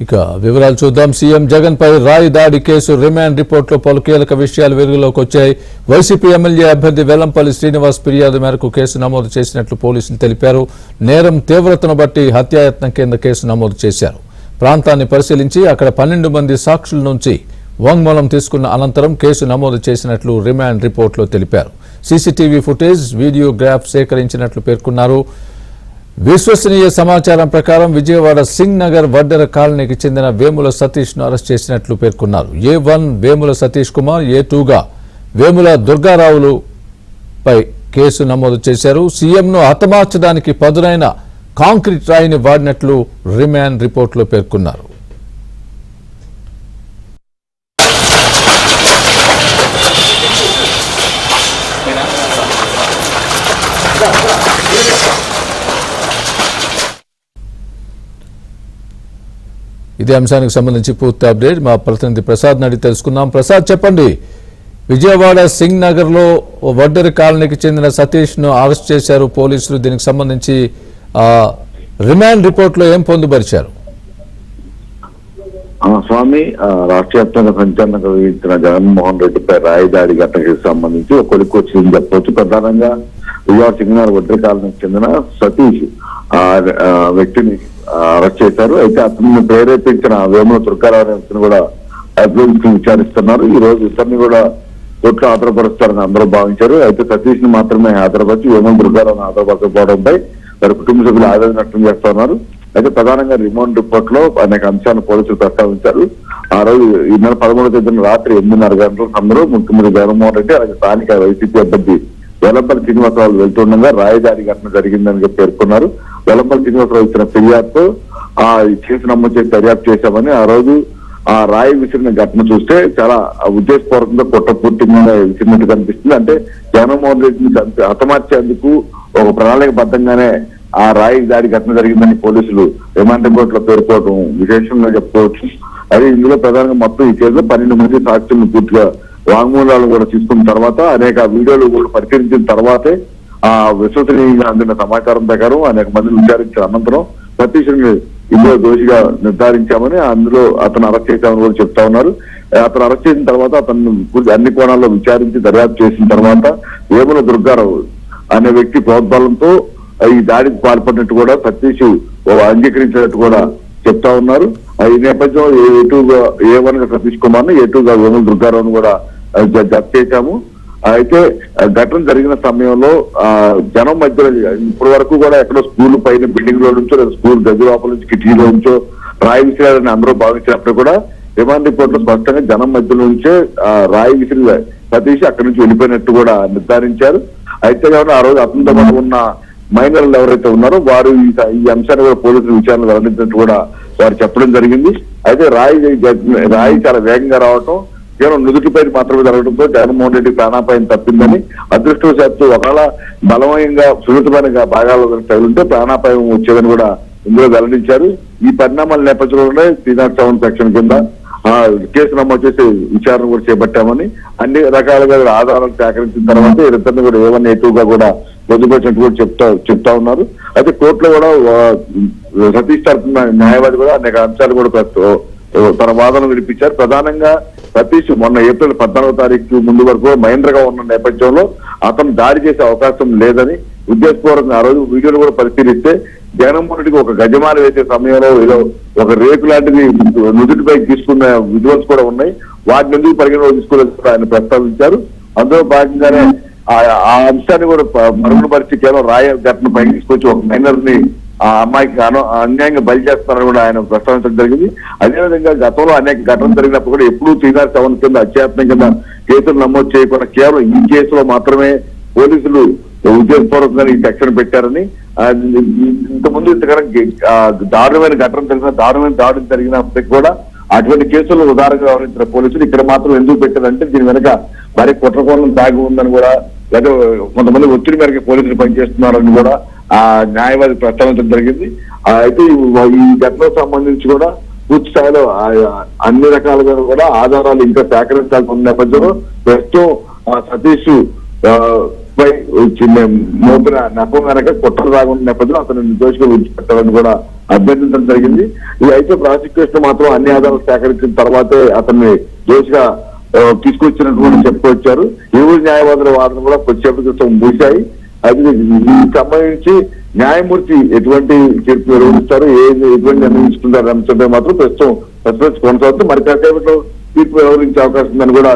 ఇక వివరాలు చూద్దాం. సీఎం జగన్ పై రాయి దాడి కేసు రిమాండ్ రిపోర్టులో పలు కీలక విషయాలు వెలుగులోకి వచ్చాయి. వైసీపీ ఎమ్మెల్యే అభ్యర్థి వెల్లంపల్లి శ్రీనివాస్ ఫిర్యాదు మేరకు కేసు నమోదు చేసినట్లు పోలీసులు తెలిపారు. నేరం తీవ్రతను బట్టి హత్యాయత్నం కింద కేసు నమోదు చేశారు. ప్రాంతాన్ని పరిశీలించి అక్కడ 12 మంది సాక్షుల నుంచి వాంగ్మూలం తీసుకున్న అనంతరం కేసు నమోదు చేసినట్లు రిమాండ్ రిపోర్టులో తెలిపారు. సీసీటీవీ ఫుటేజ్, వీడియోగ్రాఫ్ సేకరించినట్లు పేర్కొన్నారు. విశ్వసనీయ సమాచారం ప్రకారం విజయవాడ సింగ్ నగర్ వడ్డెర కాలనీకి చెందిన వేముల సతీష్ ను అరెస్ట్ చేసినట్లు పేర్కొన్నారు. A1 వేముల సతీష్ కుమార్, A2గా వేముల దుర్గారావులపై కేసు నమోదు చేశారు. సీఎంను హతమార్చడానికి పదునైన కాంక్రీట్ రాయిని వాడినట్లు రిమాండ్ రిపోర్టులో పేర్కొన్నారు. ఇదే అంశానికి సంబంధించి పూర్తి అప్డేట్ మా ప్రతినిధి ప్రసాద్ అడిగి తెలుసుకుందాం. ప్రసాద్, చెప్పండి. విజయవాడ సింగ్ నగర్ లో వడ్డెర కాలనీకి చెందిన సతీష్ ను అరెస్ట్ చేశారు పోలీసులు. దీనికి సంబంధించి రిమాండ్ రిపోర్ట్ లో ఏం పొందుపరిచారు? స్వామి, రాష్ట్ర వ్యాప్తంగా సంచలనంగా విధించిన జగన్మోహన్ రెడ్డిపై రాయి దాడి ఘటనకి సంబంధించి ఒక కొలిక్కి వచ్చిందని చెప్పవచ్చు. ప్రధానంగా విజయవాడ సింగ్ నగర్ వడ్డెర కాలనీకి చెందిన సతీష్ వ్యక్తిని అరెస్ట్ చేశారు. అయితే అతన్ని ప్రేరేపించిన వేముల దుర్గారావు కూడా అభివృద్ధికి విచారిస్తున్నారు. ఈ రోజు ఇతన్ని కూడా కోర్టులో హాజరుపరుస్తారని అందరూ భావించారు. అయితే సతీష్ ని మాత్రమే హాజరుపరిచి వేముల దుర్గారావును హాజరుపరచకపోవడంపై వారి కుటుంబ సభ్యులు ఆవేదన వ్యక్తం చేస్తున్నారు. అయితే ప్రధానంగా రిమాండ్ రిపోర్ట్ లో అనేక అంశాలను పోలీసులు ప్రస్తావించారు. ఆ రోజు ఈ నెల 13వ తేదీన రాత్రి 8:30 గంటలకు అందరూ ముఖ్యమంత్రి జగన్మోహన్ రెడ్డి అలాగే స్థానిక వైసీపీ అభ్యర్థి వెల్లంపల్లి శ్రీనివాసరావు వెళ్తుండగా రాయి దాడి ఘటన జరిగిందని పేర్కొన్నారు. వెల్లంపల్లి శ్రీనివాసరావు ఇచ్చిన ఫిర్యాదుతో ఈ కేసు నమోదు చేసి దర్యాప్తు చేశామని, ఆ రోజు ఆ రాయి విసిరిన ఘటన చూస్తే చాలా ఉద్దేశపూర్వకంగా కుట్రపూర్తిగా విసిరినట్టు కనిపిస్తుంది. అంటే జగన్మోహన్ రెడ్డిని హతమార్చేందుకు ఒక ప్రణాళికబద్ధంగానే ఆ రాయి దాడి ఘటన జరిగిందని పోలీసులు రిమాండ్ రిపోర్ట్ లో పేర్కోవడం విశేషంగా చెప్పుకోవచ్చు. అది ఇందులో ప్రధానంగా మొత్తం ఈ కేసులో 12 మంది సాక్షులను పూర్తిగా వాంగ్మూలాలు కూడా తీసుకున్న తర్వాత అనేక వీడియోలు కూడా పరిశీలించిన తర్వాతే ఆ విశ్వసనీయంగా అందిన సమాచారం ప్రకారం అనేక మందిని విచారించిన అనంతరం సతీష్ని ఇందులో దోషిగా నిర్ధారించామని, అందులో అతను అరెస్ట్ చేశామని కూడా చెప్తా ఉన్నారు. అతను అరెస్ట్ చేసిన తర్వాత అతను అన్ని కోణాల్లో విచారించి దర్యాప్తు చేసిన తర్వాత వేముల దుర్గారావు అనే వ్యక్తి ప్రోద్బలంతో ఈ దాడికి పాల్పడినట్టు కూడా సతీష్ అంగీకరించినట్టు కూడా చెప్తా ఉన్నారు. ఈ నేపథ్యంలో A1 గా సతీష్ కుమార్ ని, A2గా వేముల దుర్గారావును కూడా జప్తు చేశాము. అయితే ఘటన జరిగిన సమయంలో జనం మధ్యలో ఇప్పటి వరకు కూడా ఎక్కడో స్కూల్ పైన బిల్డింగ్ లో నుంచో లేదా స్కూల్ గది లోపల నుంచి కిటికీలో నుంచో రాయి విసిరాలని అందరూ భావించినప్పుడు కూడా రిమాండ్ రిపోర్ట్ లో స్పష్టంగా జనం మధ్యలో నుంచే రాయి విసిరి సతీష్ అక్కడి నుంచి వెళ్ళిపోయినట్టు కూడా నిర్ధారించారు. అయితే ఆ రోజు అతనితో పాటు ఉన్న మైనర్లు ఎవరైతే ఉన్నారో వారు ఈ అంశాన్ని కూడా పోలీసులు విచారణ వెల్లడించినట్టు కూడా వారు చెప్పడం జరిగింది. అయితే రాయి చాలా వేగంగా రావటం కేవలం నుదుటిపై మాత్రమే జరగడంతో జగన్మోహన్ రెడ్డి ప్రాణాపాయం తప్పిందని, అదృష్టవశాత్తు ఒకవేళ బలమయంగా సున్నితమైన భాగాలు తగిలింటే ప్రాణాపాయం వచ్చేదని కూడా ఇందులో వెల్లడించారు. ఈ పరిణామాల నేపథ్యంలోనే 307 సెక్షన్ కింద కేసు నమోదు చేసి విచారణ కూడా చేపట్టామని, అన్ని రకాలుగా ఆధారాలు సేకరించిన తర్వాత ఇద్దరిని కూడా A1, A2గా కూడా పొందుపరిచినట్టు కూడా చెప్తా ఉన్నారు. అయితే కోర్టులో కూడా సతీష్ తరఫున న్యాయవాది కూడా అనేక అంశాలు కూడా తన వాదన వినిపించారు. ప్రధానంగా సతీష్ మొన్న ఏప్రిల్ 14వ తారీఖు ముందు వరకు మైనర్ గా ఉన్న నేపథ్యంలో అతను దాడి చేసే అవకాశం లేదని ఉద్దేశపూర్వకంగా ఆ రోజు వీడియోలు కూడా పరిశీలిస్తే జగన్మోహన్ రెడ్డికి ఒక గజమాల వేసే సమయంలో ఏదో ఒక రేకు లాంటిది నుదుటిపై తీసుకున్న విజువల్స్ కూడా ఉన్నాయి. వాటిని ఎందుకు పరిగణలో తీసుకోలేదు ఆయన ప్రస్తావించారు. అందులో భాగంగానే ఆ అంశాన్ని కూడా మరుగున పరిచి కేవలం రాయ ఘటన పైకి తీసుకొచ్చి ఒక మైనర్ ని ఆ అమ్మాయికి అన్యాయంగా బలి చేస్తున్నారని కూడా ఆయన ప్రస్తావించడం జరిగింది. అదేవిధంగా గతంలో అనేక ఘటనలు జరిగినప్పుడు కూడా ఎప్పుడూ 307 కింద అత్యాత్మ కింద కేసులు నమోదు చేయకుండా కేవలం ఈ కేసులో మాత్రమే పోలీసులు ఉద్దేశపూర్వకంగా ఈ సెక్షన్ పెట్టారని, ఇంతకుముందు ఇంతకన్నా దారుణమైన ఘటన జరిగిన దారుణమైన దాడులు జరిగినప్పటికీ కూడా అటువంటి కేసులు ఉదారంగా వ్యవహరించిన పోలీసులు ఇక్కడ మాత్రం ఎందుకు పెట్టారంటే దీని వెనక మరి కుట్రకోణం దాగి ఉందని కూడా, లేదా కొంతమంది ఒత్తిడి మేరకు పోలీసులు పనిచేస్తున్నారని కూడా ఆ న్యాయవాది ప్రస్తావించడం జరిగింది. అయితే ఈ ఘటనకు సంబంధించి కూడా పూర్తి స్థాయిలో అన్ని రకాలుగా కూడా ఆధారాలు ఇంకా సేకరించాల్సిన నేపథ్యంలో ప్రస్తుతం సతీష్ పై మోపిన నెపం కనుక కుట్ర రాకుండా నేపథ్యంలో అతను నిర్దోషిగా విడిచిపెట్టాలని కూడా అభ్యర్థించడం జరిగింది. ఇది అయితే ప్రాసిక్యూషన్ మాత్రం అన్ని ఆధారాలు సేకరించిన తర్వాతే అతన్ని దోషిగా తీసుకొచ్చినటువంటి చెప్పుకొచ్చారు. ఇరువురు న్యాయవాదుల వాదన కూడా కొద్దిసేపటి క్రితం ముగిశాయి. అది దీనికి సంబంధించి న్యాయమూర్తి ఎటువంటి తీర్పు నిర్వహిస్తారు, ఎటువంటి నిర్ణయించుకుంటారు అంశంపై మాత్రం ప్రస్తుతం కొనసాగుతుంది. మరి కాసేపట్లో తీర్పు వ్యవహరించే అవకాశం ఉందని కూడా